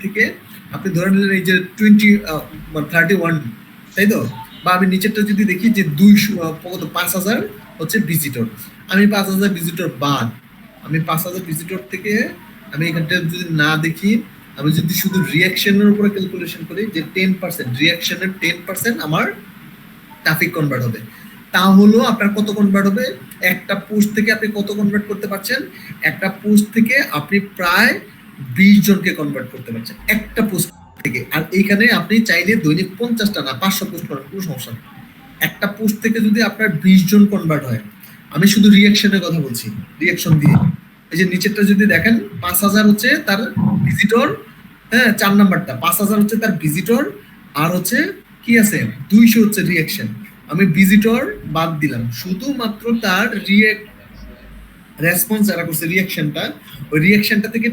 থেকে আপনি ধরে নিলেন এই যে 31, তাই তো? বা আমি নিচেরটা যদি দেখি যে 5,000 হচ্ছে ভিজিটর, আমি 5,000 ভিজিটর বাদ, আমি 5,000 ভিজিটর থেকে আমি এখানটা যদি না দেখি, আমি যদি শুধু রিয়াকশনের উপরে ক্যালকুলেশন করি যে 10%, রিয়াকশনের 10% আমার ট্রাফিক কনভার্ট হবে, তাহলে আপনার কত কনভার্ট হবে? একটা পোস্ট থেকে আপনি কত কনভার্ট করতে পারছেন? একটা পোস্ট থেকে আপনি প্রায় 20 জনকে কনভার্ট করতে পারছেন একটা পোস্ট থেকে। আর এইখানে আপনি চাইলে দৈনিক 50টা না 500 পোস্ট করেন, কোনো সমস্যা নেই। একটা পোস্ট থেকে যদি আপনার 20 জন কনভার্ট হয়, আমি শুধু রিয়াকশনের কথা বলছি, রিয়াকশন দিয়ে, এই যে নিচেরটা যদি দেখেন 5,000 হচ্ছে তার ভিজিটর, হ্যাঁ 4 নাম্বারটা 5,000 হচ্ছে তার ভিজিটর, আর হচ্ছে কি আছে 200 হচ্ছে রিয়াকশন। আমি ভিজিটর বাদ দিলাম, শুধুমাত্র তার রেসপন্স যারা করছে রিয়াকশনটা, ওই রিয়াকশনটা থেকে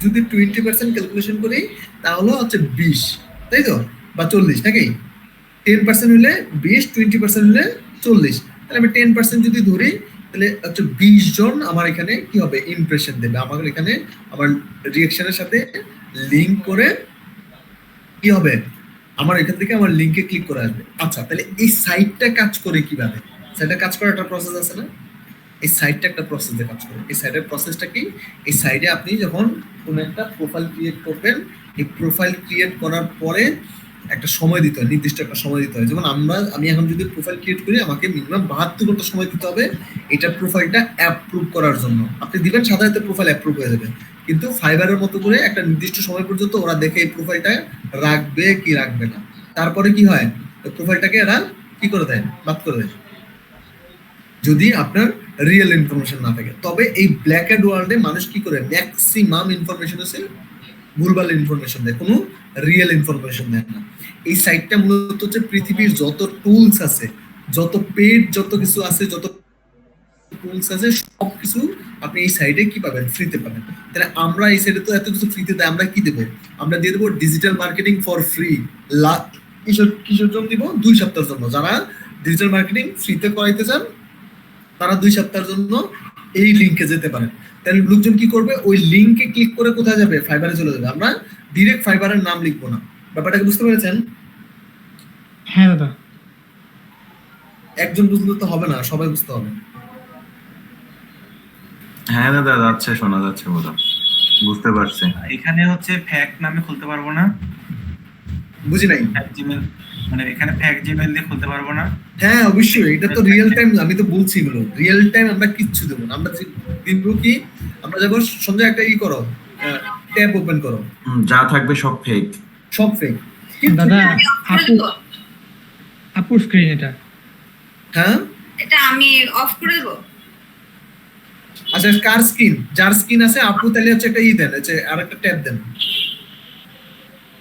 যদি 20% ক্যালকুলেশন করি তাহলে হচ্ছে 20, তাই তো? বা 40, নাকি? 10% হলে 20, 20% হলে 40, তাহলে আমি 10% যদি ধরি তাহলে হচ্ছে 20 জন আমার এখানে কি হবে ইমপ্রেশন দেবে, আমার এখানে আমার রিয়াকশনের সাথে লিংক করে কি হবে, আমার এখান থেকে আমার লিংকে ক্লিক করে আসবে। আচ্ছা, তাহলে এই সাইটটা কাজ করে কিভাবে? সাইটটা কাজ করার একটা প্রসেস আছে না? এই সাইটটা একটা প্রসেসে কাজ করে। এই সাইটের প্রসেসটা কি? এই সাইটে আপনি যখন কোনো একটা প্রোফাইল ক্রিয়েট করবেন, এই প্রোফাইল ক্রিয়েট করার পরে একটা সময় দিতে হয়, নির্দিষ্ট একটা সময় দিতে হয়। যেমন আমি এখন যদি প্রোফাইল ক্রিয়েট করি, আমাকে মিনিমাম 72 ঘন্টা সময় দিতে হবে এটা প্রোফাইলটা অ্যাপ্রুভ করার জন্য। আপনি দিবেন সাধারণত প্রোফাইল অ্যাপ্রুভ হয়ে যাবে, কিন্তু ফাইবারের মতো করে একটা নির্দিষ্ট সময় পর্যন্ত ওরা দেখে এই প্রোফাইলটা রাখবে কি রাখবে না। তারপরে কি হয়, ওই প্রোফাইলটাকে এরা কি করে দেয়, বাদ করে দেয়, যদি আপনার রিয়েল ইনফরমেশন না থাকে। তবে এই ব্ল্যাক অ্যান্ড ওয়ার্ল্ডে মানুষ কি করে, ম্যাক্সিমাম ইনফরমেশন আছে ভুলভাল ইনফরমেশন দেয়, কোনো রিয়েল ইনফরমেশন দেয় না। এই সাইটটা মূলত হচ্ছে পৃথিবীর যত টুলস আছে, যত পেড যত কিছু আছে, যত টুলস আছে, সব কিছু আপনি এই সাইটে কি পাবেন, ফ্রিতে পাবেন। তাহলে আমরা এই সাইটে তো এত কিছু ফ্রিতে দেয়, আমরা কি দেবো? আমরা দিয়ে দেবো ডিজিটাল মার্কেটিং ফর ফ্রি। কিসের জন্য দিব? 2 সপ্তাহের জন্য। যারা ডিজিটাল মার্কেটিং ফ্রিতে করাইতে চান তারা 2 সপ্তাহের জন্য এই লিংকে যেতে পারেন। তাহলে লোকজন কি করবে, ওই লিংকে ক্লিক করে কোথায় যাবে, ফাইবারে চলে যাবে। আমরা ডিরেক্ট ফাইবারের নাম লিখবো না। ব্যাপারটাকে বুঝতে পেরেছেন? হ্যাঁ দাদা। একজন বুঝলে তো হবে না, সবাই বুঝতে হবে। হ্যাঁ দাদা, যাচ্ছে, শোনা যাচ্ছে, বলো, বুঝতে পারছি। এখানে হচ্ছে ফ্যাক্ট নামে খুলতে পারবো না? বুঝি নাই। ফ্যাক্ট জিমেল, মানে এখানে ফ্যাক্ট জিমেল দিয়ে খুলতে পারবো না? হ্যাঁ অবশ্যই, এটা তো রিয়েল টাইম। আমি তো বলছি এগুলো রিয়েল টাইম, আমরা কিচ্ছু দেবো না। আমরা দিব কি, আমরা যাবো সঞ্জয় একটা করো, ট্যাব ওপেন করো, যা থাকবে সব ফেক, সব ফেক। দাদা আপু স্ক্রিন এটা, হ্যাঁ এটা আমি অফ করে দেবো। আচ্ছা, কার স্ক্রিন? যার স্ক্রিন আছে আপু, তাহলে হচ্ছে একটা দেন, হচ্ছে আর একটা ট্যাব দেন।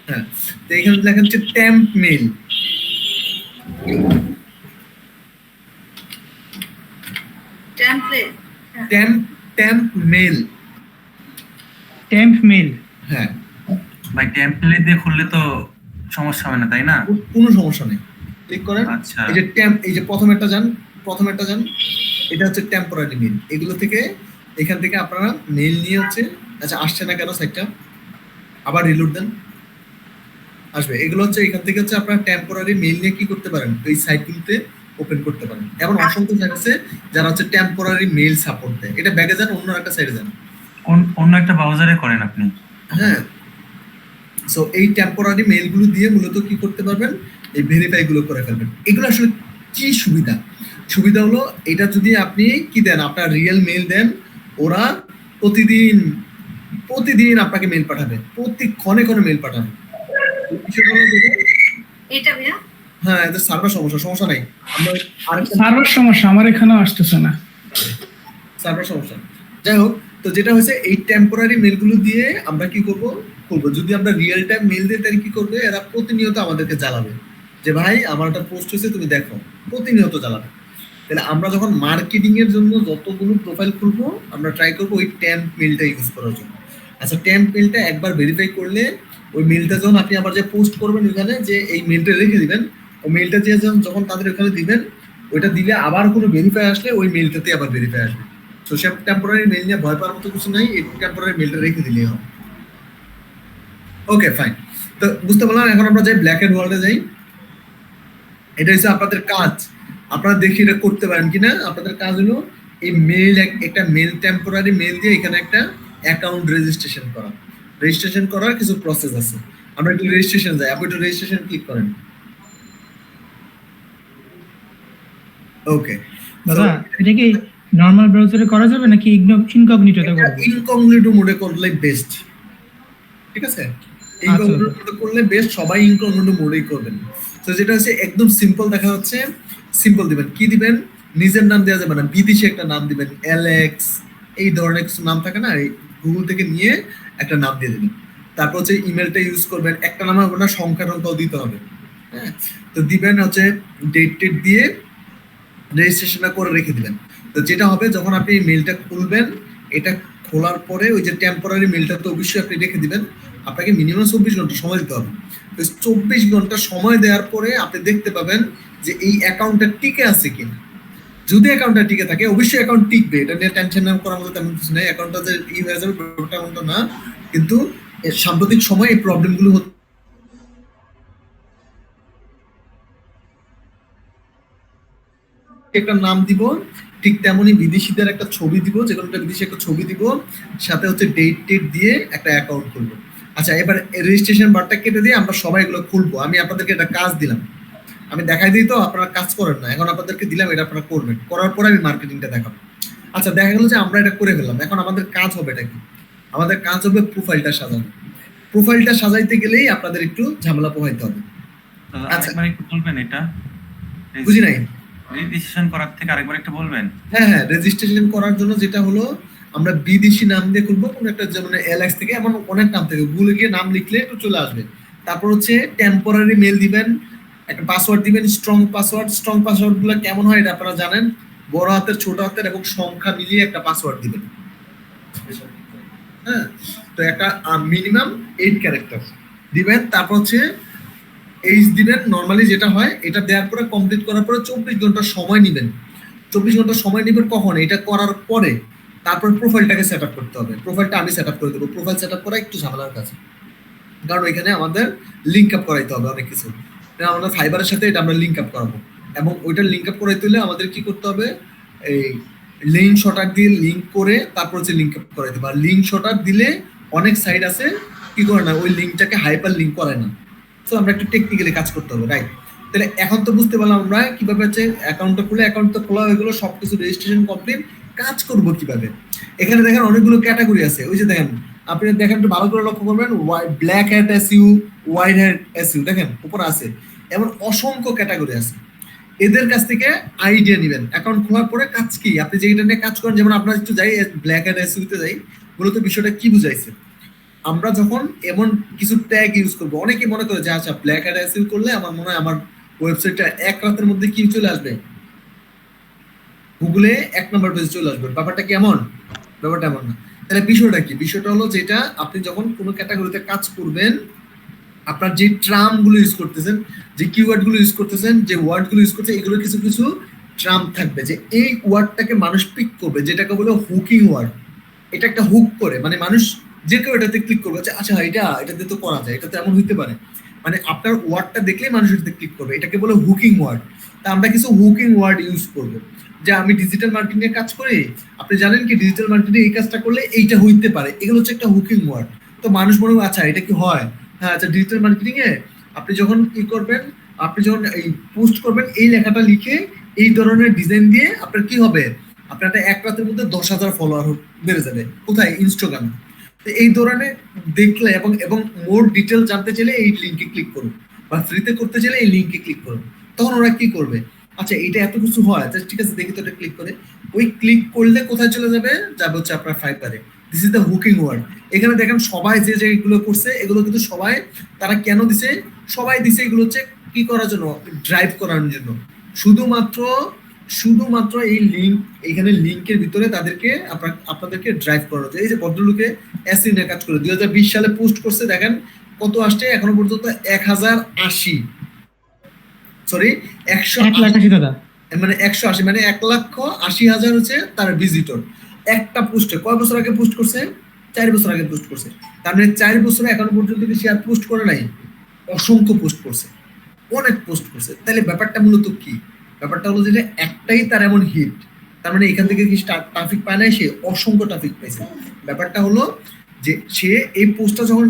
হ্যাঁ, তো এখানে লেখা হচ্ছে temp mail. Template, temp mail, temp mail. হ্যাঁ ভাই টেমপ্লেট দিয়ে খুললে তো সমস্যা হবে না, তাই না? কোনো সমস্যা নেই, ক্লিক করেন। আচ্ছা, এই যে এই যে প্রথম একটা যান, এটা হচ্ছে টেম্পোরারি মেইল। এগুলো থেকে, এখান থেকে আপনারা মেইল নিয়ে হচ্ছে, আচ্ছা আসছে না কেন সাইটটা, আবার রিলোড দেন, আসবে। এগুলো হচ্ছে এখান থেকে হচ্ছে আপনারা টেম্পোরারি মেইল নিয়ে কি করতে পারেন, এই সাইটগুলোতে ওপেন করতে পারেন। এমন অসংখ্য সাইট আছে যারা হচ্ছে টেম্পোরারি মেইল সাপোর্ট দেয়। এটা ব্যাগে যান, অন্য একটা সাইটে যান, অন্য একটা ব্রাউজারে করেন আপনি। হ্যাঁ। সো এই টেম্পোরারি মেইলগুলো দিয়ে মূলত কি করতে পারবেন, এই ভেরিফাই গুলো করে ফেলবেন। এগুলো আসলে কি সুবিধা? সুবিধা হলো এটা যদি আপনি কি দেন, আপনার রিয়েল মেইল দেন, ওরা প্রতিদিন আপনাকে মেইল পাঠাবে, প্রতিক্ষণে মেইল পাঠাবে। এটা ভাইয়া, হ্যাঁ, এটা সার্ভার সমস্যা নাই। আমরা আরেকটা সার্ভার সমস্যা, আমার এখানেও আসতেছে না সার্ভার সমস্যা। যাই হোক, তো যেটা হয়েছে এই টেম্পোরারি মেইলগুলো দিয়ে আমরা কি করব, যদি আমরা রিয়েল টাইম মেইল দিই তাহলে কি করবে, এরা প্রতিনিয়ত আমাদেরকে জ্বালাবে যে ভাই আমার একটা পোস্ট হয়েছে তুমি দেখো, প্রতিনিয়ত জ্বালাবে। তাহলে আমরা যখন মার্কেটিং এর জন্য যতগুলো প্রোফাইল খুলবো, আমরা ট্রাই করবো ওই ট্যাম্প মেইলটা ইউজ করার জন্য। আচ্ছা, ট্যাম্প মেইলটা একবার ভেরিফাই করলে, ওই মেইলটা যখন আপনি আবার যে পোস্ট করবেন ওখানে, যে এই মেইলটা রেখে দিবেন, ওই মেইলটা দিয়ে যখন তাদের ওখানে দিবেন, ওইটা দিলে আবার কোনো ভেরিফাই আসলে ওই মেইলটাতে আবার ভেরিফাই আসবে। তো সে টেম্পোরারি মেইল নিয়ে ভয় পাওয়ার মতো কিছু নাই, এই টেম্পোরারি মেইলটা রেখে দিলেই হবে। Okay fine. তো বুঝতে পারলাম, এখন আমরা যাই ব্ল্যাক এন্ড ওয়ার্ল্ডে যাই। এটা হচ্ছে আপনাদের কাজ, আপনারা দেখি এটা করতে পারেন কিনা। আপনাদের কাজ হলো এই মেল, একটা মেল, টেম্পোরারি মেল দিয়ে এখানে একটা অ্যাকাউন্ট রেজিস্ট্রেশন করা। রেজিস্ট্রেশন করার কিছু প্রসেস আছে, আমরা একটু রেজিস্ট্রেশন যাই। আপনি একটু রেজিস্ট্রেশন ক্লিক করেন। ওকে দাদা এটা কি নরমাল ব্রাউজারে করা যাবে নাকি ইনকগনিটোতে করব? ইনকগনিটো মোডে করলে বেস্ট, ঠিক আছে? ইনকগনিটো মোডে করলে বেস্ট, সবাই ইনকগনিটো মোডেই করবেন। তো যেটা হচ্ছে একদম সিম্পল দেখা হচ্ছে, সিম্পল দিবেন। কি দিবেন? নিজের নাম দেওয়া যাবে না, বিদেশি একটা নাম দিবেন, অ্যালেক্স এই ধরনের কিছু নাম থাকে না, গুগল থেকে নিয়ে একটা নাম দিয়ে দিবেন। তারপর হচ্ছে ইমেলটা ইউজ করবেন, একটা নাম হবে না, সংখ্যা টংখ্যাও দিতে হবে। হ্যাঁ, তো দিবেন হচ্ছে ডেট টেট দিয়ে রেজিস্ট্রেশনটা করে রেখে দিবেন। তো যেটা হবে, যখন আপনি মেলটা খুলবেন, এটা খোলার পরে ওই যে টেম্পোরারি মেলটা তো অবশ্যই আপনি রেখে দিবেন। আপনাকে মিনিমাম 24 ঘন্টা সময় দিতে হবে। তো 24 ঘন্টা সময় দেওয়ার পরে আপনি দেখতে পাবেন যে এই অ্যাকাউন্টটা টিকে আছে কিনা। যদি অ্যাকাউন্টটা টিকে থাকে, অবশ্যই অ্যাকাউন্ট টিকবে, এটা নিয়ে টেনশন না করার মতো তেমন কিছু নেই। অ্যাকাউন্টটা যে হয়ে যাবে ব্যাপারটা এমনটা না, কিন্তু সাম্প্রতিক সময় এই প্রবলেমগুলো হচ্ছে। একটা নাম দিব, ঠিক তেমনই বিদেশিদের একটা ছবি দিব, যে কোনো একটা বিদেশি একটা ছবি দিব, সাথে হচ্ছে ডেট টেট দিয়ে একটা অ্যাকাউন্ট খুলবো। আচ্ছা, এবার রেজিস্ট্রেশন বারটা কেটে দিয়ে আমরা সবাই এগুলো খুলবো। আমি আপনাদেরকে একটা কাজ দিলাম, আমি দেখাই দিই, তো আপনারা কাজ করেন না, এখন আপনাদেরকে দিলাম, এটা আপনারা করবেন, করার পরে আমি মার্কেটিংটা দেখাবো। আচ্ছা, দেখা গেল যে আমরা এটা করে ফেললাম, এখন আমাদের কাজ হবে এটা কি? আমাদের কাজ হবে প্রোফাইলটা সাজানো। প্রোফাইলটা সাজাইতে গেলেই আপনাদের একটু ঝামেলা পোহাইতে হবে। আচ্ছা, আরেকবার একটু বলবেন এটা, বুঝি নাই। রেজিস্ট্রেশন করার থেকে আরেকবার একটু বলবেন। হ্যাঁ হ্যাঁ, রেজিস্ট্রেশন করার জন্য যেটা হলো, আমরা বিদেশি নাম দিয়ে খুলবো, কোনো একটা, যেমন এলএক্স থেকে, এমন অনেক নাম থেকে গুগলে গিয়ে নাম লিখলে একটু চলে আসবে। তারপর হচ্ছে টেম্পোরারি মেল দিবেন, একটা পাসওয়ার্ড দিবেন, স্ট্রং পাসওয়ার্ড। স্ট্রং পাসওয়ার্ড গুলো কেমন হয় এটা আপনারা জানেন, বড় হাতের, ছোট হাতের এবং সংখ্যা মিলিয়ে একটা পাসওয়ার্ড দিবেন। হ্যাঁ, তো একটা মিনিমাম 8 ক্যারেক্টার দিবেন। তারপর হচ্ছে এইচ দিবেন, নর্মালি যেটা হয়। এটা দেওয়ার পরে, কমপ্লিট করার পরে 24 ঘন্টা সময় নেবেন। 24 ঘন্টা সময় নেবেন কখন? এটা করার পরে তারপর প্রোফাইলটাকে সেট আপ করতে হবে। প্রোফাইলটা আমি সেট আপ করে দেবো। প্রোফাইল সেট আপ করা একটু ঝামেলার কাজ, কারণ এখানে আমাদের লিঙ্ক আপ করাইতে হবে অনেক কিছু। আমাদের ফাইবারের সাথে এটা আমরা লিঙ্ক আপ করাবো, এবং ওইটা লিঙ্ক আপ করাইতে হলে আমাদের কি করতে হবে, এই লিঙ্ক শটার দিয়ে লিঙ্ক করে তারপর হচ্ছে লিঙ্ক আপ করাইতে হবে। আর লিঙ্ক শটার দিলে অনেক সাইট আছে কি করে না, ওই লিঙ্কটাকে হাইপার লিঙ্ক করে না। তো আমরা একটু টেকনিক্যালি কাজ করতে হবে, রাইট? তাহলে এখন তো বুঝতে পারলাম আমরা কিভাবে হচ্ছে অ্যাকাউন্টটা খুলে, অ্যাকাউন্ট তো খোলা হয়ে গেলো, সবকিছু রেজিস্ট্রেশন কমপ্লিট। কাজ করবো কিভাবে? এখানে দেখেন অনেকগুলো ক্যাটাগরি আছে। ওই যে দেখেন, আপনি দেখেন একটু ভালো করে লক্ষ্য করবেন, black hat SEO, white hat SEO, দেখেন উপরে আছে। এমন অসংখ্য ক্যাটাগরি আছে। এদের কাছ থেকে আইডিয়া নেবেন। অ্যাকাউন্ট খোলার পরে কাজ কি, আপনি যেটা নিয়ে কাজ করেন, যেমন আপনার একটু যাই ব্ল্যাক হ্যাট এসইউতে যাই, মূলত বিষয়টা কি বুঝাইছে। আমরা যখন এমন কিছু ট্যাগ ইউজ করবো, অনেকে মনে করে যে আচ্ছা ব্ল্যাক হ্যাট এসইউ করলে আমার মনে হয় আমার ওয়েবসাইটটা এক রাতের মধ্যে কি চলে আসবে, গুগলে 1 নম্বর পেজে চলে আসবে। ব্যাপারটা কি এমন? ব্যাপারটা এমন না। তাহলে বিষয়টা কি? বিষয়টা হলো যেটা, আপনি যখন কোনো ক্যাটাগরিতে কাজ করবেন, আপনার যে ট্রাম গুলো ইউজ করতেছেন, যে কিওয়ার্ড গুলো ইউজ করতেছেন, যে ওয়ার্ড গুলো ইউজ করতেছেন, এগুলো কিছু কিছু ট্রাম থাকবে, যে এই ওয়ার্ডটাকে মানুষ পিক করবে, যেটাকে বলে হুকিং ওয়ার্ড। এটা একটা হুক করে, মানে মানুষ যে কেউ এটাতে ক্লিক করবে, আচ্ছা এটাতে তো করা যায়, এটা তো এমন হইতে পারে, মানে আপনার ওয়ার্ডটা দেখলেই মানুষ এটাতে ক্লিক করবে। এটাকে বলে হুকিং ওয়ার্ড। তা আমরা কিছু হুকিং ওয়ার্ড ইউজ করব। যে আমি ডিজিটাল মার্কেটিং এর কাজ করি, আপনি জানেন কি ডিজিটাল মার্কেটিং এই কাজটা করলে এইটা হইতে পারে, এগুলো হচ্ছে একটা হুকিং ওয়ার্ড। তো মানুষ মনে হয় আচ্ছা এটা কি হয়, হ্যাঁ আচ্ছা ডিজিটাল মার্কেটিং এ আপনি যখন কি করবেন, আপনি যখন এই পোস্ট করবেন, এই লেখাটা লিখে এই ধরনের ডিজাইন দিয়ে আপনার কি হবে, আপনার এক রাতের মধ্যে 10,000 ফলোয়ার বেড়ে যাবে। কোথায়? ইনস্টাগ্রামে। এই ধরনের দেখলে এবং এবং মোর ডিটেল জানতে চাইলে এই লিঙ্কে ক্লিক করুন, বা ফ্রিতে করতে চাইলে এই লিঙ্কে ক্লিক করুন। তখন ওরা কি করবে, আচ্ছা এটা এত কিছু হয়, আচ্ছা ঠিক আছে দেখি তো এটা ক্লিক করে। ওই ক্লিক করলে কোথায় চলে যাবে? যাবে হচ্ছে আপনার ফাইবারে। This is the hooking word. এখানে দেখেন সবাই যে যেগুলো করছে, এগুলো কিন্তু সবাই, তারা কেন দিছে? সবাই দিছে এগুলো হচ্ছে কি করার জন্য? ড্রাইভ করার জন্য। শুধুমাত্র এই লিঙ্ক, এখানে লিঙ্কের ভিতরে তাদেরকে আপনাদেরকে ড্রাইভ করা হচ্ছে। এই যে ভদ্রলোকে এসি নিয়ে কাজ করে 2020 সালে পোস্ট করছে, দেখেন কত আসছে এখনো পর্যন্ত, 1,080, সরি 1,80,000 দাদা, মানে 180, মানে 1,80,000 হচ্ছে তার ভিজিটর একটা পোস্টে। কয় বছর আগে পোস্ট করছে? 4 বছর আগে পোস্ট করছে, তার মানে 4 বছরে এখনো পর্যন্ত কি সে আর পোস্ট করে নাই? অসংখ্য পোস্ট করছে, অনেক পোস্ট করছে। তাহলে ব্যাপারটা মূলত কি? ব্যাপারটা হলো যে একটাই তার এমন হিট, তার মানে এখান থেকে কি ট্রাফিক পায় নাই, সে অসংখ্য ট্রাফিক পাইছে। ব্যাপারটা হলো যে সে এই পোস্টটা যখন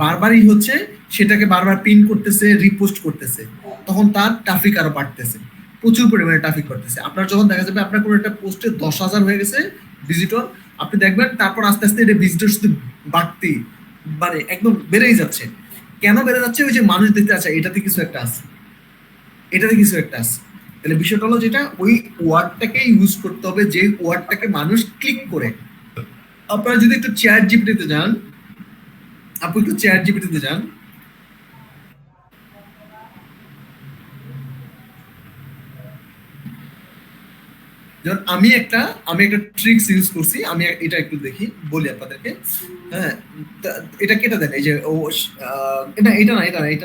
বারবারই হচ্ছে, সেটাকে বারবার পিন করতেছে, রিপোস্ট করতেছে, তখন তার ট্রাফিক আরো বাড়তেছে, প্রচুর পরিমাণে ট্রাফিক করতেছে। আপনার যখন দেখা যাবে আপনার কোনো একটা পোস্টে 10,000 হয়ে গেছে ভিজিটর, আপনি দেখবেন তারপর আস্তে আস্তে এটা ভিজিটর শুধু বাড়তেই, মানে একদম বেড়েই যাচ্ছে। কেন বেড়ে যাচ্ছে? ওই যে মানুষ দেখতে আছে এটাতে কিছু একটা আছে, এটাতে কিছু একটা আছে। তাহলে বিষয়টা হলো যেটা ওই ওয়ার্ডটাকে ইউজ করতে হবে, যে ওয়ার্ডটাকে মানুষ ক্লিক করে। আপনারা যদি একটু চ্যাট জিপিটিতে যান, আপনি একটু চ্যাট জিপিটিতে যান, যেমন আমি একটা ট্রিক্স ইউজ করছি, আমি এটা একটু দেখি বলি আপনাদেরকে। হ্যাঁ, এটা কেটে দেন, এই যে ও এটা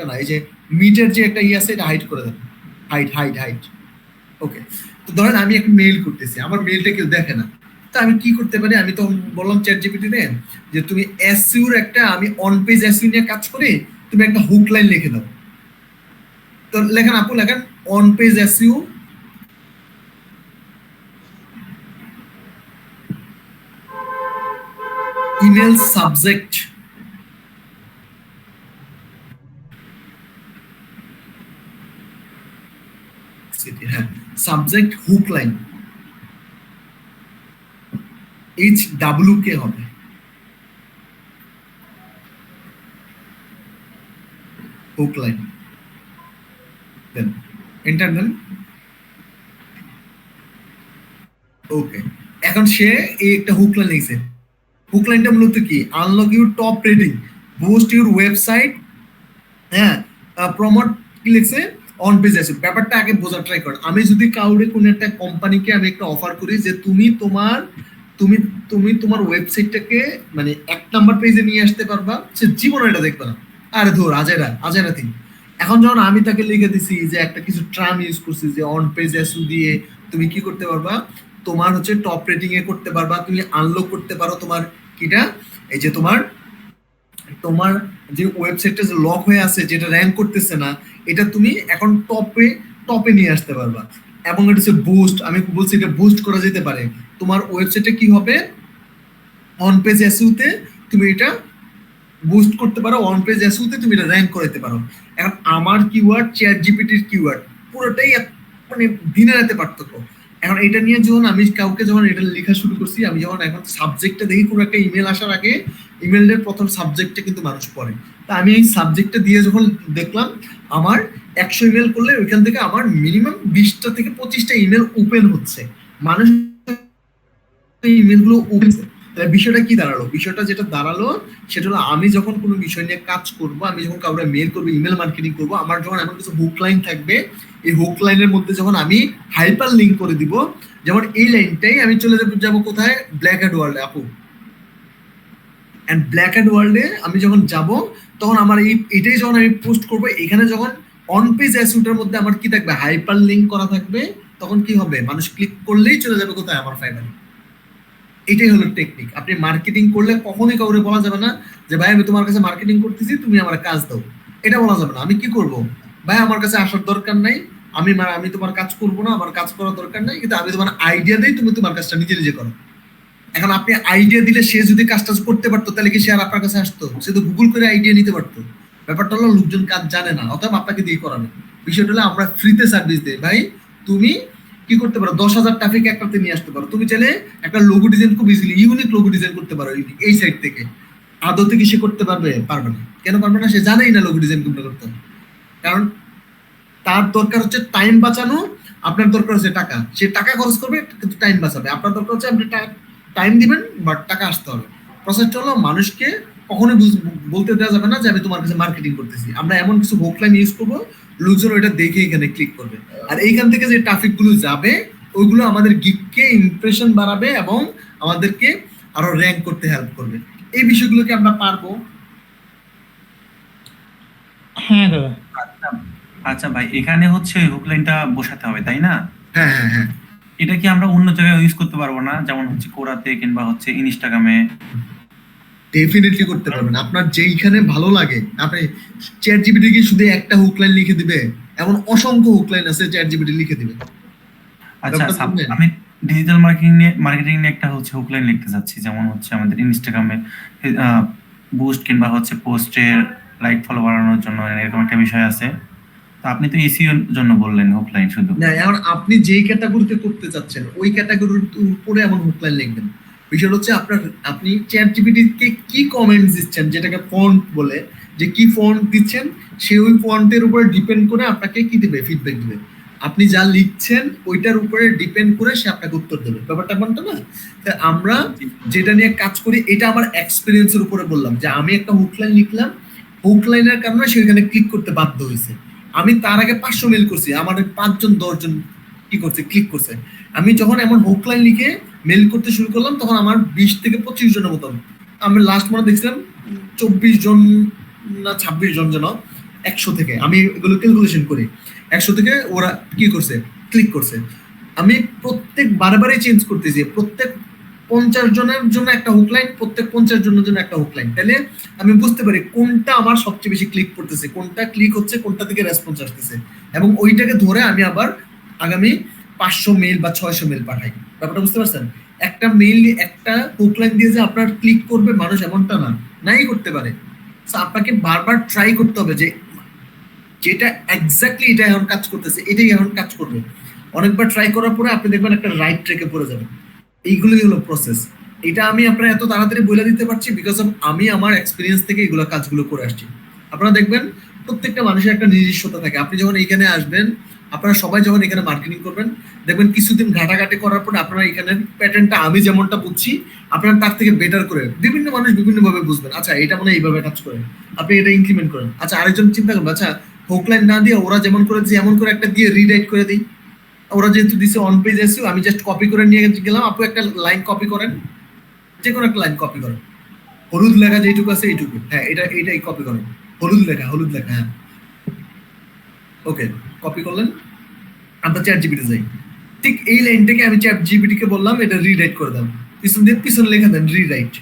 না, এই যে মিটের যে একটা আছে এটা হাইড করে দেন, হাইড। ওকে, তো ধরেন আমি একটা মেইল করতেছি, আমার মেইলটা কেউ দেখে না, তো আমি কি করতে পারি? আমি তখন বললাম চ্যাট জিপিটিতে যে তুমি এসইউর একটা, আমি অন পেজ এসইউ নিয়ে কাজ করি, তুমি একটা হুক লাইন লিখে দাও। তো লেখেন, আপু লেখেন on page SU email subject হ্যাঁ, সাবজেক্ট হুক লাইন HWK হবে, হুক লাইন দেন, এন্টার দেন। ওকে, এখন সে এই একটা হুক লাইন লিখছে। হুক লাইনটা মূলত কি? Unlock your top rating, boost your website, হ্যাঁ, প্রমোট, কি লিখছে? অন পেজ আছে। ব্যাপারটা আগে বোঝা ট্রাই করেন। আমি যদি কাউরে কোন একটা কোম্পানিকে আমি একটা অফার করি যে তুমি তোমার ওয়েবসাইটটাকে মানে 1 নাম্বার পেজে নিয়ে আসতে পারবা, সে জীবনে এটা দেখবে না। আরে ধর আজেরা থিং। এখন যখন আমি তাকে লিখে দিছি যে একটা কিছু ট্রাম ইউজ করছি যে অন পেজ এসইউ দিয়ে তুমি কি করতে পারবা, তোমার হচ্ছে টপ রেটিং এ করতে পারবা, তুমি আনলক করতে পারো তোমার কিটা, এই যে তোমার তোমার যে ওয়েবসাইটটা যে লক হয়ে আছে, যেটা র্যাঙ্ক করতেছে না, এটা তুমি এখন টপে নিয়ে আসতে পারবা। এবং এটা হচ্ছে বুস্ট, আমি বলছি এটা বুস্ট করা যেতে পারে। তোমার ওয়েবসাইটে কি হবে, অন পেজ এসইউ তে তুমি এটা বুস্ট করতে পারো, অন পেজ এসইউ তে তুমি এটা র্যাঙ্ক করতে পারো। এখন আমার কিওয়ার্ড চ্যাট জিপিটির কিওয়ার্ড পুরোটাই মানে দিনে রাতে পার্থক্য। এখন এটা নিয়ে যখন আমি কাউকে যখন এটা লেখা শুরু করছি, আমি যখন এখন সাবজেক্টটা দেখি, কোনো একটা ইমেল আসার আগে ইমেলের প্রথম সাবজেক্টটা কিন্তু মানুষ পড়ে। তা আমি এই সাবজেক্টটা দিয়ে যখন দেখলাম আমার 100 ইমেল করলে ওইখান থেকে আমার মিনিমাম 20টা থেকে 25টা ইমেল ওপেন হচ্ছে, মানুষ ইমেলগুলো ওপেন। তাহলে বিষয়টা কি দাঁড়ালো? বিষয়টা যেটা দাঁড়ালো সেটা হলো আমি যখন কোনো বিষয় নিয়ে কাজ করব, আমি যখন কাউকে মেল করবো, ইমেল মার্কেটিং করবো, আমার যখন এমন কিছু হুক লাইন থাকবে, এই হুক লাইনের মধ্যে যখন আমি হাইপার লিঙ্ক করে দিব, যেমন এই লাইনটাই আমি চলে যাবো কোথায়? ব্ল্যাক অ্যাড ওয়ার্ল্ডে আপু। এন্ড ব্ল্যাক অ্যাড ওয়ার্ল্ডে আমি যখন যাব, তখন আমার এটাই যখন আমি পোস্ট করবো, এখানে যখন অন পেজ অ্যাসিউটার মধ্যে আমার কি থাকবে? হাইপার লিঙ্ক করা থাকবে। তখন কি হবে? মানুষ ক্লিক করলেই চলে যাবে কোথায়? আমার ফাইবারে। এটাই হলো টেকনিক। আপনি মার্কেটিং করলে কখনোই কাউরে বলা যাবে না যে ভাই আমি তোমার কাছে মার্কেটিং করতেছি, তুমি আমার কাজ দাও, এটা বলা যাবে না। আমি কি করব? ভাই আমার কাছে আসার দরকার নাই, আমি তোমার কাজ করব না, আমার কাজ করার দরকার নাই, কিন্তু আমি তোমার আইডিয়া দেই, তুমি তোমার কাজটা নিজে নিজে করো। এখন আপনি আইডিয়া দিলে সে যদি কাজটা করতে পারতো, তাহলে কি সে আর আপনার কাছে আসতো? সে তো গুগল করে আইডিয়া নিতে পারতো। ব্যাপারটা হলো লোকজন কাজ জানে না, অতএব আপনাকে দিয়ে করাবে। বিষয়টা হলো আমরা ফ্রিতে সার্ভিস দিই। ভাই তুমি কি করতে পারো? 10,000 ট্রাফিক একটাতে নিয়ে আসতে পারো। তুমি চাইলে একটা লোগো ডিজাইন খুব ইজিলি ইউনিক লোগো ডিজাইন করতে পারো এই সাইট থেকে। আদৌ থেকে সে করতে পারবে? পারবে না। কেন পারবে না? সে জানেই না লোগো ডিজাইন কোনটা করতে হবে। কারণ তার দরকার হচ্ছে টাইম বাঁচানো, আপনার দরকার হচ্ছে টাকা। সে টাকা খরচ করবে কিন্তু টাইম বাঁচাবে। আপনার দরকার হচ্ছে আপনি টাইম দিবেন বাট টাকা আসতে হবে। প্রসেসটা হলো মানুষকে কখনোই বলতে দেওয়া যাবে না যে আমি তোমার কাছে মার্কেটিং করতেছি। আমরা এমন কিছু হোকলাইন ইউজ করবো, লোকজন ওইটা দেখে এখানে ক্লিক করবে, আর এইখান থেকে যে ট্রাফিক গুলো যাবে ওইগুলো আমাদের গিগকে ইমপ্রেশন বাড়াবে এবং আমাদেরকে আরো র্যাঙ্ক করতে হেল্প করবে। এই বিষয়গুলোকে আমরা পারবো। হ্যাঁ দাদা। আচ্ছা আচ্ছা ভাই, এখানে হচ্ছে হুক লাইনটা বসাতে হবে তাই না? হ্যাঁ হ্যাঁ হ্যাঁ, এটা কি আমরা অন্য জায়গায় ইউজ করতে পারবো না, যেমন হচ্ছে কোরাতে কিংবা হচ্ছে ইনস্টাগ্রামে? ডেফিনেটলি করতে পারবেন। আপনার যেইখানে ভালো লাগে, আপনি চ্যাট জিপিটি কি শুধু একটা হুক লাইন লিখে দিবে? এমন অসংখ্য হুক লাইন আছে চ্যাট জিপিটি লিখে দিবে। আচ্ছা ব্যাপারটা বুঝলেন? আমি ডিজিটাল মার্কেটিং নিয়ে একটা হচ্ছে হুকলাইন লিখতে চাচ্ছি, যেমন হচ্ছে আমাদের ইনস্টাগ্রামে বুস্ট কিংবা হচ্ছে পোস্টের লাইক ফলো বাড়ানোর জন্য এরকম একটা বিষয় আছে। তো আপনি তো এসইওর জন্য বললেন হুকলাইন শুধু। না, এখন আপনি যেই ক্যাটাগরিতে করতে চাচ্ছেন ওই ক্যাটাগরির উপরে এমন হুক লাইন লিখবেন। বিষয় হচ্ছে আপনি চ্যাট জিপিটি কে কি কমেন্টস দিচ্ছেন, যেটাকে ফন্ট বলে, যে কি ফন্ট দিচ্ছেন, সে ওই ফন্টের উপরে ডিপেন্ড করে আপনাকে কি দিবে, ফিডব্যাক দিবে। আপনি যা লিখছেন ওইটার উপরে ডিপেন্ড করে সে আপনাকে উত্তর দেবে। ব্যাপারটা এমনটা না? তা আমরা যেটা নিয়ে কাজ করি, এটা আমার এক্সপিরিয়েন্সের উপরে বললাম যে আমি একটা হুক লাইন লিখলাম, হুক লাইনের কারণে সে ওইখানে ক্লিক করতে বাধ্য হয়েছে। আমি তার আগে 500 মেল করছি, আমার 5 জন 10 জন কি করছে, ক্লিক করছে। আমি যখন এমন হুক লাইন লিখে মেল করতে শুরু করলাম তখন আমার 20 থেকে 25 জনের মতন, আমি লাস্ট মনে দেখছিলাম 24 জন না 26 জন যেন 100 থেকে, আমি এগুলো ক্যালকুলেশন করি, 100 থেকে ওরা কি করছে, ক্লিক করছে। আমি প্রত্যেক বারে চেঞ্জ করতেছি, প্রত্যেক 50 জনের জন্য একটা হুক লাইন, প্রত্যেক 50 জনের জন্য একটা হুক লাইন। তাহলে আমি বুঝতে পারি কোনটা আমার সবচেয়ে বেশি ক্লিক করতেছে, কোনটা ক্লিক হচ্ছে, কোনটা থেকে রেসপন্স আসতেছে, এবং ওইটাকে ধরে আমি আবার আগামী 500 মেল বা 600 মেল পাঠাই। ব্যাপারটা বুঝতে পারছেন? একটা মেইল, একটা হুক লাইন দিয়ে যে আপনার ক্লিক করবে মানুষ এমনটা না, নাই করতে পারে। আপনাকে বারবার ট্রাই করতে হবে যে যেটা এক্স্যাক্টলি এটা এখন কাজ করতেছে এটাই এখন কাজ করবে। অনেকবার ট্রাই করার পরে আপনি দেখবেন একটা রাইট ট্র্যাকে পড়ে যাবেন। এইগুলোই হলো প্রসেস। এটা আমি আপনার এত তাড়াতাড়ি বলে দিতে পারছি বিকজ অফ আমি আমার এক্সপিরিয়েন্স থেকে এগুলো কাজগুলো করে আসছি। আপনারা দেখবেন প্রত্যেকটা মানুষের একটা নিজস্বতা থাকে। আপনি যখন এখানে আসবেন, আপনারা সবাই যখন এখানে মার্কেটিং করবেন, দেখবেন কিছুদিন ঘাটাঘাটি করার পরে আপনারা এখানে প্যাটার্নটা আমি যেমনটা বুঝছি আপনারা তার থেকে বেটার করে, বিভিন্ন মানুষ বিভিন্নভাবে বুঝবেন। আচ্ছা এটা মনে হয় এইভাবে কাজ করে, আপনি এটা ইমপ্লিমেন্ট করেন। আচ্ছা আরেকজন চিন্তা করবেন, আচ্ছা হোকলাইন না দিয়ে ওরা যেমন করে এমন করে একটা দিয়ে রিরাইট করে দিই। ওরা যেহেতু দিছে অন পেজ এসিও, আমি জাস্ট কপি করে নিয়ে গেলাম। আপনি একটা লাইন কপি করেন, যে কোনো একটা লাইন কপি করেন, হলুদ লেখা যেটুকু আছে এইটুকু, হ্যাঁ এইটাই কপি করেন, হলুদ লেখা, হ্যাঁ ওকে কপি করলেন। আমরা চ্যাট জিপিটি যাই, ঠিক এই লাইনটাকে আমি চ্যাট জিপিটি কে বললাম এটা রিরাইট করে দেন, পিছনে লেখা দেন রিরাইট।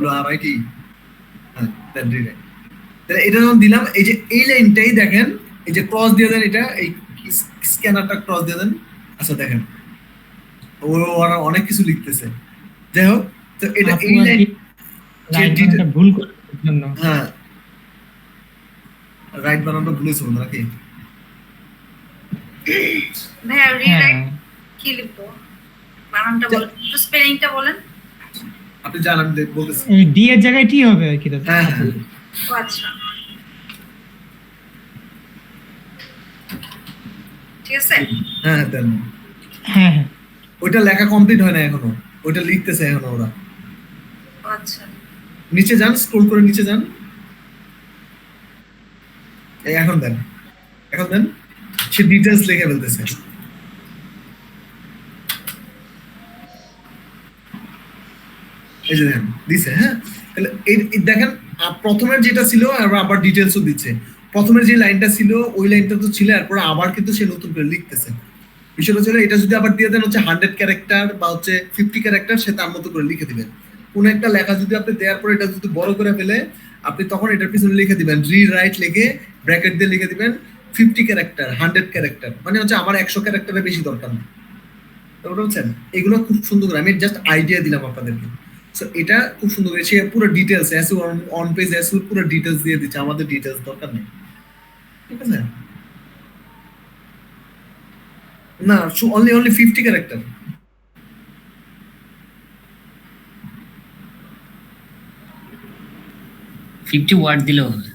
WRIT, হ্যাঁ দেন রিরাইট। তাহলে এটা যখন দিলাম, এই যে এই লাইনটাই দেখেন, এই যে ক্রস দিয়ে দেন, এটা এই স্ক্যানারটা ক্রস দিয়ে দেন। আচ্ছা দেখেন ওরা অনেক কিছু লিখতেছে। যাই হোক, তো এটা এই লাইন ভুল করার জন্য, হ্যাঁ রাইট বানানো ভুলেছে বন্ধু নাকি? ভাইয়া রিরাইট হ্যাঁ কি লিখবো? বানানটা বলেন, একটু স্পেলিংটা বলেন। আপনি জানেন বলতেছি। এই ডি এর জায়গায় টি হবে আর কি দাদা। হ্যাঁ হ্যাঁ ও আচ্ছা ঠিক আছে। হ্যাঁ দেন। হ্যাঁ হ্যাঁ ওইটা লেখা কমপ্লিট হয় না এখনো, ওইটা লিখতেছে এখনো ওরা। ও আচ্ছা নিচে যান, স্ক্রল করে নিচে যান, এই এখন দেন সে ডিটেইলস লিখে ফেলতেছে। এই যে দেখেন দিছে, হ্যাঁ তাহলে এই দেখেন প্রথমের যেটা ছিল আবার ডিটেইলসও দিচ্ছে। প্রথমের যে লাইনটা ছিল ওই লাইনটা তো ছিল, এরপর আবার কিন্তু সে নতুন করে লিখতেছে। বিষয়টা ছিল এটা যদি আবার দিয়ে দেন হচ্ছে 100 ক্যারেক্টার বা হচ্ছে 50 ক্যারেক্টার, সে তার মতো করে লিখে দিবেন। কোন একটা লেখা যদি আপনি দেওয়ার পরে এটা যদি বড় করে ফেলে, আপনি তখন এটার পিছনে লিখে দিবেন রিরাইট, লিখে ব্র্যাকেট দিয়ে লিখে দিবেন 50 ক্যারেক্টার 100 ক্যারেক্টার, মানে হচ্ছে আমার 100 ক্যারেক্টারের বেশি দরকার না। ব্যাপারটা বুঝছেন? এগুলো খুব সুন্দর করে আমি জাস্ট আইডিয়া দিলাম আপনাদেরকে। সো এটা খুব সুন্দর করে সে পুরো details SEO on page SEO পুরো ডিটেইলস দিয়ে দিচ্ছে, আমাদের ডিটেইলস দরকার নেই। ঠিক আছে না, only 50 ক্যারেক্টার। 50 ওয়ার্ড দিলেও হবে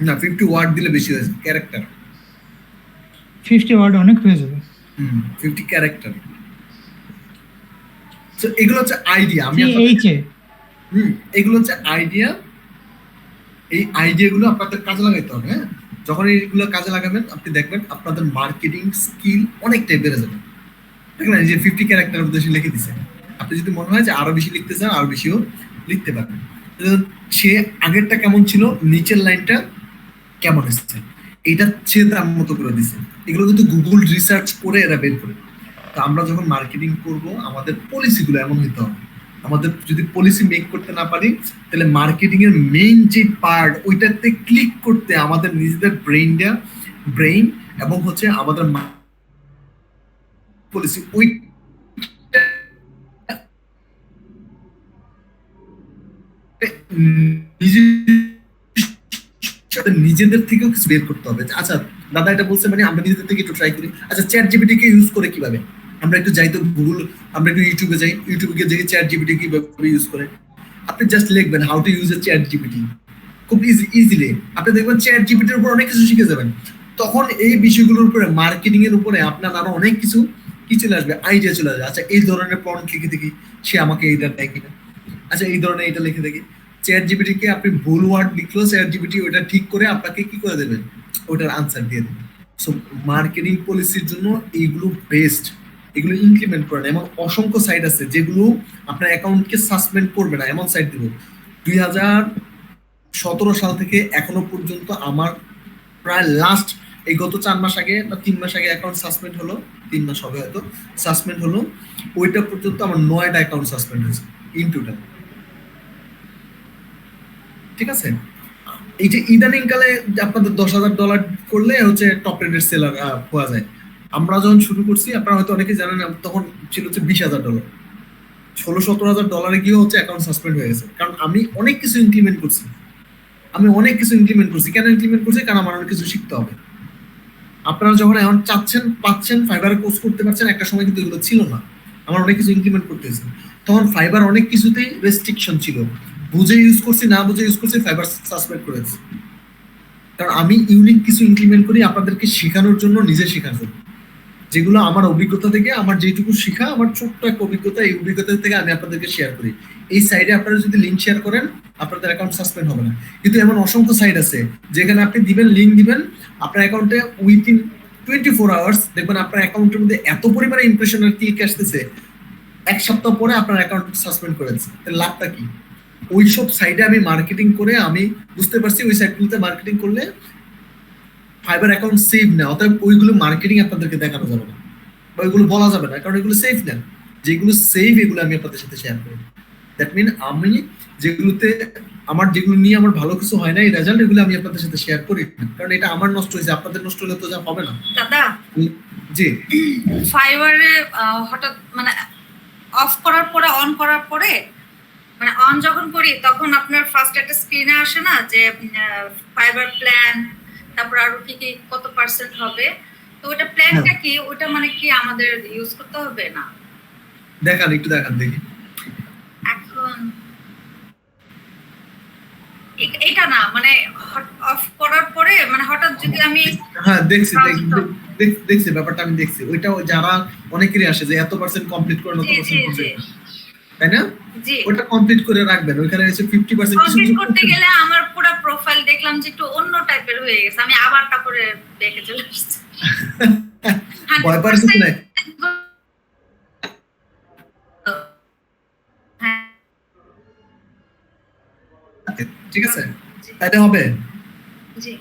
না 50 ওয়ার্ড দিলে বেশি হয়েছে, ক্যারেক্টার 50 ওয়ার্ড অনেক হয়ে যাবে। 50 ক্যারেক্টার। সো এগুলো হচ্ছে আইডিয়া। আমি এইচে এগুলো হচ্ছে আইডিয়া। এই আইডিয়াগুলো আপনাদের কাজে লাগাইতে হবে। হ্যাঁ যখন এইগুলো কাজে লাগাবেন আপনি দেখবেন আপনাদের মার্কেটিং স্কিল অনেকটাই বেড়ে যাবে। দেখলেন এই যে 50 ক্যারেক্টার উদ্দেশ্যে লিখে দিছে। আপনি যদি মনে হয় যে আরো বেশি লিখতে চান আরো বেশিও লিখতে পারবেন। সে আগেরটা কেমন ছিল, নিচের লাইনটা কেমন এসেছে, এটা সে তার মতো করে দিছে। এগুলো কিন্তু গুগল রিসার্চ করে এরা বের করে। তো আমরা যখন মার্কেটিং করব আমাদের পলিসিগুলো এমন হতে হবে, আমাদের যদি পলিসি মেক করতে না পারি তাহলে মার্কেটিং এর মেইন যে পার্ট ওইটাতে ক্লিক করতে আমাদের নিজেদের ব্রেইন এবং হচ্ছে আমাদের পলিসি ওই নিজেদের থেকেও কিছু বের করতে হবে। আচ্ছা দাদা এটা বলছে মানে আমরা নিজেদের থেকে একটু ট্রাই করি। আচ্ছা চ্যাট জিপিটি কে ইউজ করে কিভাবে, আমরা একটু যাই তো গুগল, আমরা একটু ইউটিউবে যাই, ইউটিউবে গিয়ে দেখি চ্যাট জিপিটি কিভাবে ইউজ করে। আপনি জাস্ট লিখবেন how to use a chat GPT, খুব ইজিলি আপনি দেখবেন চ্যাট জিপিটির উপর অনেক কিছু শিখে যাবেন। তখন এই বিষয়গুলোর উপরে মার্কেটিং এর উপরে আপনার আরো অনেক কিছু কি চলে আসবে, আইডিয়া চলে আসবে। আচ্ছা এই ধরনের প্রম্পট লিখে দেখি সে আমাকে এইটা দেয় কিনা, আচ্ছা এই ধরনের এটা লিখে দেখি। চ্যাট জিপিটি কে আপনি ভুল ওয়ার্ড লিখলো, চ্যাট জিপিটি ওটা ঠিক করে আপনাকে কি করে দেবে, ওটার আনসার দিয়ে দেবে। সো মার্কেটিং পলিসির জন্য এইগুলো বেস্ট, এগুলো ইমপ্লিমেন্ট করেন। এমন অসংখ্য সাইট আছে যেগুলো আপনার অ্যাকাউন্টকে সাসপেন্ড করবে না, এমন সাইট দিব। 2017 সাল থেকে এখনো পর্যন্ত আমার প্রায় লাস্ট এই গত 4 মাস আগে বা 3 মাস আগে অ্যাকাউন্ট সাসপেন্ড হলো, 3 মাস হবে হয়তো সাসপেন্ড হলো, ওইটা পর্যন্ত আমার 9টা অ্যাকাউন্ট সাসপেন্ড হয়েছে ইন টোটাল। ঠিক আছে, এই যে ইদানিং কালে আপনাদের $10,000 করলে হচ্ছে টপ রেটেড সেলার পাওয়া যায়। আমরা যখন শুরু করছি আপনারা হয়তো অনেকে জানেন তখন ছিল হচ্ছে $20,000, $16-17,000 গিয়ে হচ্ছে অ্যাকাউন্ট সাসপেন্ড হয়ে গেছে। কারণ আমি অনেক কিছু ইমপ্লিমেন্ট করছি, কেন ইমপ্লিমেন্ট করছি, কারণ আমার অনেক কিছু শিখতে হবে। আপনারা যখন এখন পাচ্ছেন ফাইবারে কোর্স করতে পারছেন, একটা সময় কিন্তু এগুলো ছিল না, আমার অনেক কিছু ইমপ্লিমেন্ট করতে হয়েছে। তখন ফাইবার অনেক কিছুতেই রেস্ট্রিকশন ছিল, বুঝে ইউজ করছি না বুঝে ইউজ করছি ফাইবার সাসপেন্ড করেছি। কারণ আমি ইউনিক কিছু ইমপ্লিমেন্ট করি আপনাদেরকে শেখানোর জন্য, নিজে শেখার জন্য, যেগুলো আমার অভিজ্ঞতা থেকে, আমার যেটুকু শেখা, আমার ছোট্ট একটা অভিজ্ঞতা, এই অভিজ্ঞতা থেকে আমি আপনাদেরকে শেয়ার করি। এই সাইডে আপনারা যদি লিঙ্ক শেয়ার করেন আপনাদের অ্যাকাউন্ট সাসপেন্ড হবে না। কিন্তু এমন অসংখ্য সাইট আছে যেখানে আপনি দিবেন, লিঙ্ক দিবেন, আপনার অ্যাকাউন্টে উইথিন 24 আওয়ার্স দেখবেন আপনার অ্যাকাউন্টের মধ্যে এত পরিমাণে ইমপ্রেশন আর ক্লিক আসতেছে, 1 সপ্তাহ পরে আপনার অ্যাকাউন্ট সাসপেন্ড করেছে। তাহলে লাভটা কি? ওইসব সাইডে আমি মার্কেটিং করে আমি বুঝতে পারছি ওই সাইটগুলোতে মার্কেটিং করলে ফাইবার অ্যাকাউন্ট সেভ না, অতএব ওইগুলো মার্কেটিং আপনাদেরকে দেখানো যাবে না বা ওইগুলো বলা যাবে না, কারণ এগুলো সেভ না। যেগুলো সেভ এগুলো আমি আপনাদের সাথে শেয়ার করি। দ্যাট মিন আমি যেগুলোতে যেগুলো নিয়ে আমার ভালো কিছু হয় না এই রেজাল্ট, এগুলো আমি আপনাদের সাথে শেয়ার করি না, কারণ এটা আমার নষ্ট হয়েছে, আপনাদের নষ্ট হলে তো যা হবে না। দাদা জি ফাইবারে হঠাৎ মানে অফ করার পরে অন করার পরে মানে অন যখন করি তখন আপনার ফার্স্ট একটা স্ক্রিনে আসে না যে ফাইবার প্ল্যান, তারপর আরো কি কি কত পার্সেন্ট হবে, তো ওটা প্ল্যানটা কি, ওটা মানে কি আমাদের ইউজ করতে হবে না? একটু দেখান দেখি। এখন এটা না মানে অফ করার পরে মানে হঠাৎ যদি আমি হ্যাঁ দেখছি ব্যাপারটা আমি দেখছি, ওইটা যারা অনেকেরই আসে যে এত পার্সেন্ট কমপ্লিট করেন, অত পার্সেন্ট কমপ্লিট, তাই না? জি ওটা কমপ্লিট করে রাখবেন, ওইখানে এসে 50% কমপ্লিট করতে গেলে আমার পুরো প্রোফাইল দেখলাম যে একটু অন্য টাইপের হয়ে গেছে, আমি আবার তারপরে দেখে চলে আসছি। ভয় পাওয়ার কিছু নাই। ঠিক আছে, এটা হবে, জি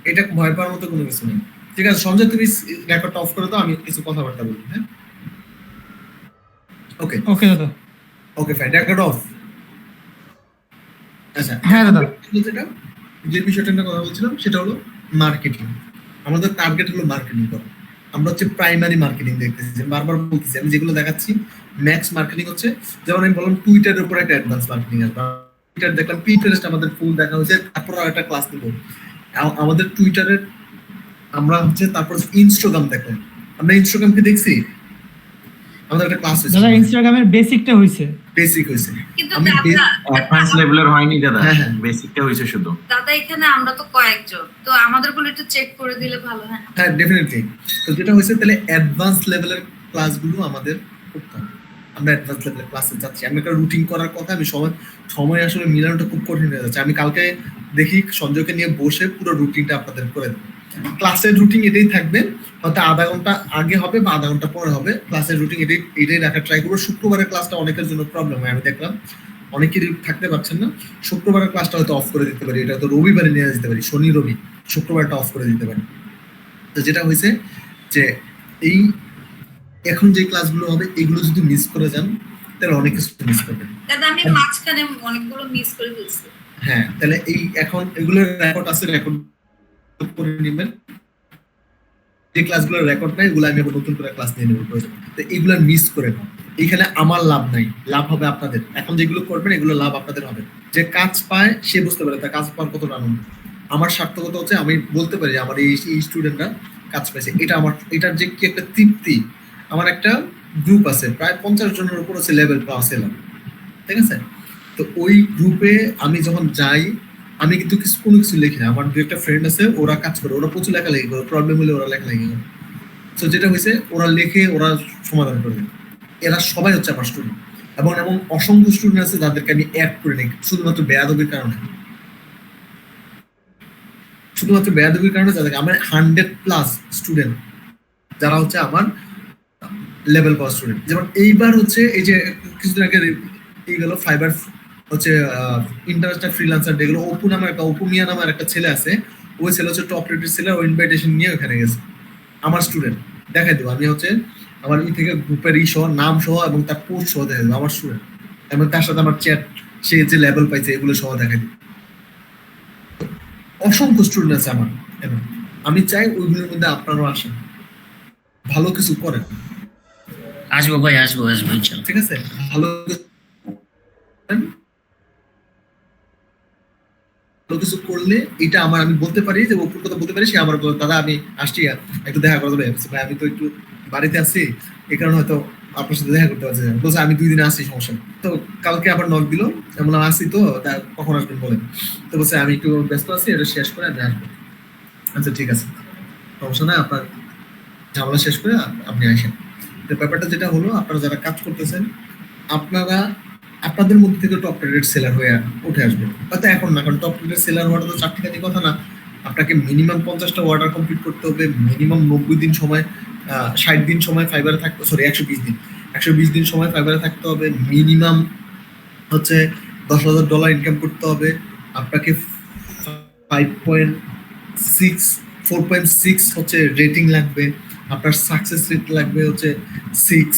এটা ভয় পাওয়ার মতো কোনো কিছু নেই। ঠিক আছে সঞ্জয়, তুমি রেকর্ডটা অফ করে দাও, আমি কিছু কথাবার্তা বলি। হ্যাঁ ওকে ওকে দাদা। Okay fine, record of. আচ্ছা হ্যাঁ দাদা। যেটা যে বিষয়টা নিয়ে কথা বলছিলাম সেটা হলো মার্কেটিং। আমাদের টার্গেট হলো মার্কেটিং করা। আমরা হচ্ছে প্রাইমারি মার্কেটিং দেখতেছি, বারবার বলতেছি আমি যেগুলো দেখাচ্ছি ম্যাক্স মার্কেটিং হচ্ছে, যেমন আমি বললাম টুইটারের উপর একটা অ্যাডভান্স মার্কেটিং আসবে। টুইটার দেখলাম, পিন্টারেস্ট আমাদের ফুল দেখা হয়েছে, তারপর আর একটা ক্লাস নেব আমাদের টুইটারের, আমরা হচ্ছে তারপর ইনস্টাগ্রাম দেখলাম, আমরা ইনস্টাগ্রামকে দেখছি, আমাদের একটা ক্লাস হয়েছে দাদা ইনস্টাগ্রামের বেসিকটা হইছে, বেসিক হয়েছে। কিন্তু আমি অ্যাডভান্স লেভেলের হয়নি দাদা, হ্যাঁ, হ্যাঁ। বেসিকটা হইছে শুধু। দাদা এখানে আমরা তো কয়েকজন, তো আমাদের গুলো একটু চেক করে দিলে ভালো হয় না? হ্যাঁ ডেফিনেটলি। তো যেটা হয়েছে তাহলে অ্যাডভান্স লেভেলের ক্লাসগুলো আমাদের করতে হবে। আমরা অ্যাডভান্স লেভেলের ক্লাসে যাচ্ছি, আমি একটা রুটিন করার কথা, আমি সময় আসলে মিলানোটা খুব কঠিন হয়ে যাচ্ছে। আমি কালকে দেখি সঞ্জয়কে নিয়ে বসে পুরো রুটিনটা আপনাদের করে দেবো। ক্লাসের রুটিন এটাই থাকবে, হয়তো আধা ঘন্টা আগে হবে বা আধা ঘন্টা পরে হবে। ক্লাসের রুটিন এটাই রাখার ট্রাই করবো। শুক্রবারের ক্লাসটা অনেকের জন্য প্রবলেম হয়, আমি দেখলাম অনেকেরই থাকতে পারছেন না, শুক্রবারের ক্লাসটা হয়তো অফ করে দিতে পারি, এটা তো রবিবারে নিয়ে যেতে পারি, শনি রবি শুক্রবারটা অফ করে দিতে পারি। তো যেটা হয়েছে যে এই এখন যে ক্লাসগুলো হবে এগুলো যদি মিস করে যান তাহলে অনেক কিছু মিস করবেন। দাদা আমি মাঝখানে অনেকগুলো মিস করে ফেলছি। হ্যাঁ, তাহলে এই এখন এগুলোর রেকর্ড আছে, রেকর্ড করে নেবেন। যে ক্লাসগুলোর রেকর্ড নাই এগুলো আমি আবার নতুন করে ক্লাস নিয়ে নেবো প্রয়োজন। তো এগুলো মিস করে না, এখানে আমার লাভ নাই, লাভ হবে আপনাদের। এখন যেগুলো করবেন এগুলো লাভ আপনাদের হবে। যে কাজ পায় সে বুঝতে পারে তার কাজ পাওয়ার কতটা আনন্দ। আমার সার্থকতা হচ্ছে আমি বলতে পারি আমার এই স্টুডেন্টরা কাজ পাইছে, এটা আমার এটার যে কি একটা তৃপ্তি। আমার একটা গ্রুপ আছে প্রায় 50 জনের উপর আছে লেভেল পাওয়া ছিলাম, ঠিক আছে? তো ওই গ্রুপে আমি যখন যাই আমি কিন্তু কোনো কিছু লিখি না। আমার দু একটা ফ্রেন্ড আছে ওরা কাজ করে, ওরা প্রচুর লেখালেখি করে, প্রবলেম হলে ওরা লেখালেখি করে। তো যেটা হয়েছে ওরা লেখে, ওরা সমাধান করে দেয়। এরা সবাই হচ্ছে আমার স্টুডেন্ট, এবং এমন অসংখ্য স্টুডেন্ট আছে যাদেরকে আমি অ্যাড করে নিই শুধুমাত্র বেয়াদবির কারণে। শুধুমাত্র বেয়াদবির কারণে যাদেরকে আমার 100+ স্টুডেন্ট যারা হচ্ছে আমার লেভেল পাওয়া স্টুডেন্ট। যেমন এইবার হচ্ছে এই যে কিছুদিন আগে এই গেল ফাইবার হচ্ছে ইন্টারন্যাশনাল ফ্রিল্যান্সার ডে গেলো, অপু নামের একটা অপু মিয়া নামের একটা ছেলে আছে, ওই ছেলে হচ্ছে টপ রেটেড ছেলে, ও ইনভাইটেশন নিয়ে ওখানে গেছে। আমার স্টুডেন্ট দেখাই দেবো, আমি হচ্ছে আমার ই থেকে গ্রুপের ই সহ নাম সহ এবং তার পোস্ট সহ দেখাই দেবো আমার স্টুডেন্ট, এবং তার সাথে আমার চ্যাট, সে যে লেভেল পাইছে এগুলো সহ দেখাই দেবো। অসংখ্য স্টুডেন্ট আছে আমার, এবং আমি চাই ওইগুলোর মধ্যে আপনারাও আসেন, ভালো কিছু করেন, আসবো ভাই, আসবো ইনশাল্লাহ। ঠিক আছে? ভালো কিছু করলে এটা আমার, আমি বলতে পারি যে ওপর কথা বলতে পারি, সে আমার বলে দাদা আমি আসছি একটু দেখা করে দেবে, ভাই আমি তো একটু বাড়িতে আছি এই কারণে হয়তো আপনার সাথে দেখা করতে পারছি না, বলছে আমি 2 দিনে আসছি, সমস্যা নেই। তো কালকে আবার নক দিল, এমন আসছি তো কখন আসবেন বলেন, তো বলছে আমি একটু ব্যস্ত আছি, এটা শেষ করে আমি আসবো। আচ্ছা ঠিক আছে, সমস্যা নাই, আপনার ঝামেলা শেষ করে আপনি আসেন। তো ব্যাপারটা যেটা হলো, আপনারা যারা কাজ করতেছেন আপনারা আপনাদের মধ্যে থেকে টপ রেটেড সেলার হয়ে উঠে আসবে। হয়তো এখন না, কারণ টপ রেটেড সেলার হওয়াটা তো চারটিখানি কথা না। আপনাকে মিনিমাম 50টা অর্ডার কমপ্লিট করতে হবে, মিনিমাম 90 দিন সময় 60 দিন সময় ফাইবারে থাকতে, সরি 120 দিন সময় ফাইবারে থাকতে হবে, মিনিমাম হচ্ছে $10,000 ইনকাম করতে হবে, আপনাকে 4.6 হচ্ছে রেটিং লাগবে, আপনার সাকসেস রেট লাগবে হচ্ছে 6।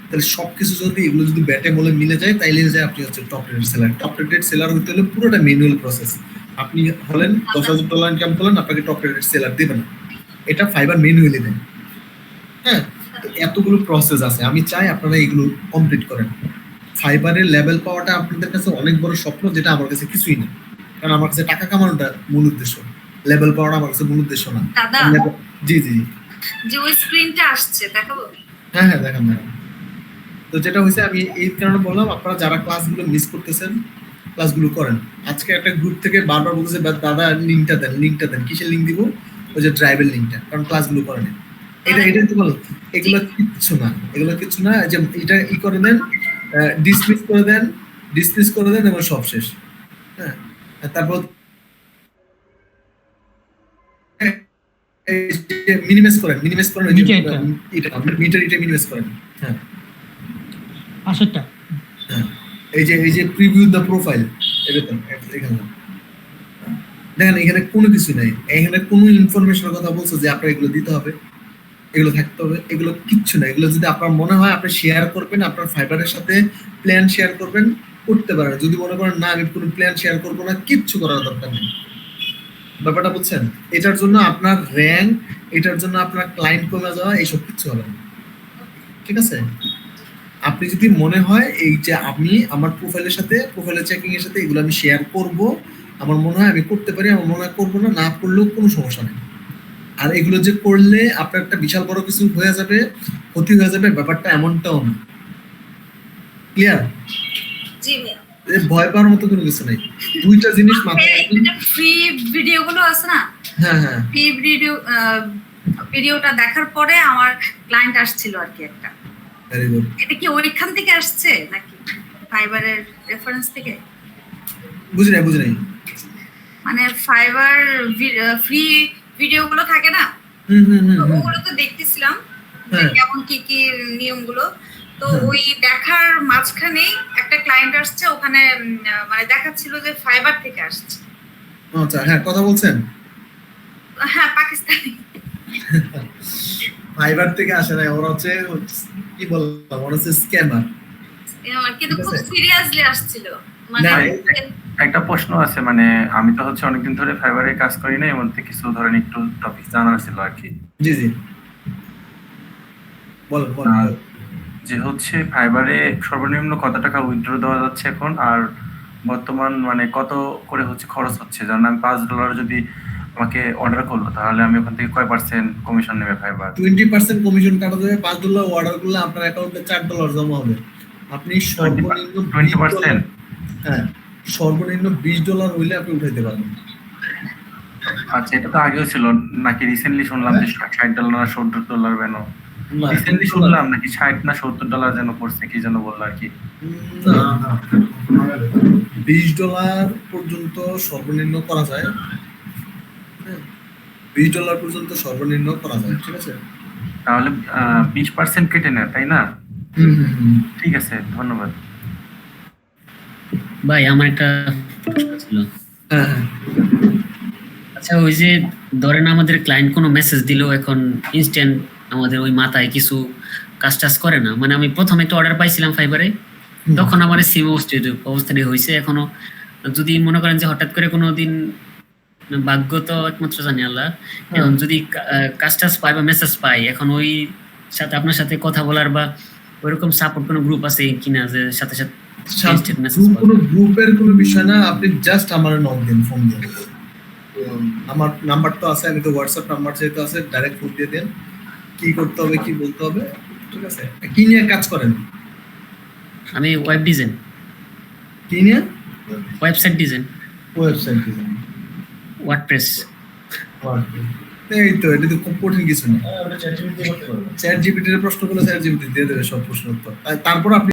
তাহলে সবকিছু যদি এগুলো যদি ব্যাটে বলে মিলে যায় তাইলে যে আপনি হচ্ছে top rated seller. Top rated seller হইতে হলে পুরোটা ম্যানুয়াল প্রসেস। আপনি হলেন $10,000 ইনকাম করলেন, আপনাকে টপ রেটেড সেলার দেবে না, এটা ফাইবার ম্যানুয়ালি দেন। হ্যাঁ, তো এতগুলো প্রসেস আছে, আমি চাই আপনারা এগুলো কমপ্লিট করেন। ফাইবারের লেভেল পাওয়াটা আপনাদের কাছে অনেক বড় স্বপ্ন, যেটা আমার কাছে কিছুই না, কারণ আমার কাছে টাকা কামানোটা মূল উদ্দেশ্য, লেভেল পাওয়াটা আমার কাছে মূল উদ্দেশ্য না। দাদা জি জি যে ওই স্ক্রিনটা আসছে দেখাবো? হ্যাঁ হ্যাঁ দেখান দেখান। তো যেটা হয়েছে আমি এই কারণে বললাম, আপনারা যারা ক্লাসগুলো মিস করতেছেন ক্লাসগুলো করেন। আজকে একটা গ্রুপ থেকে বারবার বলতেছে দাদা লিঙ্কটা দেন, কিসের লিঙ্ক দিব? ওই যে ড্রাইভের লিঙ্কটা, কারণ ক্লাসগুলো করেন। এটাই তো বলো, এগুলো কিচ্ছু না, যে এটা ই করে দেন, ডিসমিস করে দেন এবং সব শেষ। হ্যাঁ, তারপর মিনিমাইজ করেন এটা মিনিমাইজ করেন। হ্যাঁ 65টা। হ্যাঁ, এই যে প্রিভিউ দ্য প্রোফাইল, এরকম এখানে দেখেন, এখানে কোনো কিছু নাই, এখানে কোনো ইনফরমেশনের কথা বলছো যে আপনার এগুলো দিতে হবে, এগুলো থাকতে হবে, এগুলো কিচ্ছু না। এগুলো যদি আপনার মনে হয় আপনি শেয়ার করবেন, আপনার ফাইবারের সাথে প্ল্যান শেয়ার করবেন, করতে পারেন। যদি মনে করেন না আমি কোনো প্ল্যান শেয়ার করবো না, কিচ্ছু করার দরকার নেই। ব্যাপারটা বুঝছেন? এটার জন্য আপনার র্যাঙ্ক, এটার জন্য আপনার ক্লায়েন্ট কমে যাওয়া, এইসব কিছু হবে না, ঠিক আছে? আপনি যদি মনে হয় এই যে আমি আমার প্রোফাইলের চেকিং এর সাথে এগুলো আমি শেয়ার করব, আমার মনে হয় আমি করতে পারি, আমার মনে হয় করবো না করলেও কোনো সমস্যা নেই। আর এগুলো যে করলে আপনার একটা বিশাল বড় কিছু হয়ে যাবে, ক্ষতি হয়ে যাবে, ব্যাপারটা এমনটাও না। ক্লিয়ার? জি ভয় পাওয়ার মতো কোনো কিছু নেই। দুইটা জিনিস মাথায় রাখবেন। ফ্রি ভিডিওগুলো আছে না, হ্যাঁ হ্যাঁ, ফ্রি ভিডিওটা দেখার পরে আমার ক্লায়েন্ট আসছিল আর কি একটা। Very good. এটা কি ওইখান থেকে আসছে নাকি ফাইবারের রেফারেন্স থেকে? বুঝি নাই। মানে ফাইবার ফ্রি ভিডিওগুলো থাকে না, হুম। তো ওগুলো তো দেখতেছিলাম যে হ্যাঁ। কেমন কি নিয়মগুলো। তো ওই দেখার মাঝখানে একটা ক্লায়েন্ট আসছে, ওখানে মানে দেখাচ্ছিল যে ফাইবার থেকে আসছে। আচ্ছা, হ্যাঁ, কথা বলছেন। হ্যাঁ, পাকিস্তানি। ফাইবার থেকে আসে না, ওরা হচ্ছে কি বললাম, ওরা হচ্ছে স্ক্যামার। কিন্তু ঠিক খুব আছে। সিরিয়াসলি আসছিল, মানে না, একটা প্রশ্ন আছে, মানে আমি তো হচ্ছে অনেকদিন ধরে ফাইবারে কাজ করি না, এর মধ্যে কিছু ধরেন একটু টপিক জানার ছিল আর কি। জি জি, বল বল। আর যে হচ্ছে ফাইবারে সর্বনিম্ন কত টাকা উইথড্র দেওয়া যাচ্ছে এখন, আর বর্তমান মানে কত করে হচ্ছে খরচ হচ্ছে? যেমন আমি $5 যদি আমাকে অর্ডার করলো, তাহলে আমি ওখান থেকে কয় পার্সেন্ট কমিশন নেবে ফাইবার? 20% কমিশন কাটা যাবে। $5 অর্ডার করলে আপনার অ্যাকাউন্টে $4 জমা হবে। আপনি সর্বনিম্ন 20%? হ্যাঁ, সর্বনিম্ন $20 হইলে আপনি উঠাইতে পারবেন। আচ্ছা, এটা তো আগেও ছিল নাকি? রিসেন্টলি শুনলাম যে $60 না $70 যেন, না, রিসেন্টলি শুনলাম নাকি $60 না $70 যেন পড়ছে, কি যেন বললো আর কি। না, $20 পর্যন্ত সর্বনিম্ন করা যায়। হ্যাঁ, $20 পর্যন্ত সর্বনিম্ন করা যায়, ঠিক আছে। তাহলে 20% কেটে নেয়, তাই না? হুম হুম হুম। ঠিক আছে, ধন্যবাদ। ভাই আমার একটা প্রশ্ন ছিল। হ্যাঁ হ্যাঁ, আচ্ছা, ওই যে ধরেন আমাদের ক্লায়েন্ট কোনো মেসেজ দিলো, এখন ইনস্ট্যান্ট আমাদের ওই মাথায় কিছু কাজ টাজ করে না। মানে আমি প্রথমে একটা অর্ডার পাইছিলাম ফাইবারে, তখন আমার সিম অবস্থাটি হয়েছে। এখনো যদি মনে করেন যে হঠাৎ করে কোনো দিন, ভাগ্য তো একমাত্র জানি আল্লাহ, এখন যদি কাজ টাজ পাই বা মেসেজ পাই, এখন ওই সাথে আপনার সাথে কথা বলার বা ওইরকম সাপোর্ট কোনো গ্রুপ আছে কিনা যে সাথে সাথে instant message পাবো? কোনো গ্রুপের কোনো বিষয় না, আপনি জাস্ট আমার নক দিন, ফোন দিন। আমার নাম্বার তো আছে, আমি তো হোয়াটসঅ্যাপ নাম্বার যেহেতু আছে, ডাইরেক্ট ফোন দিয়ে দেন, কি করতে হবে কি বলতে হবে, ঠিক আছে। কি নিয়ে কাজ করেন? আমি ওয়েব ডিজাইন, কি নিয়ে? Website design, website design. WordPress. এই তো, এটা তো খুব কঠিন কিছু না। চ্যাট জিপিটির প্রশ্ন করলে চ্যাট জিপিটি দিয়ে দেবে সব প্রশ্ন উত্তর। তারপর আপনি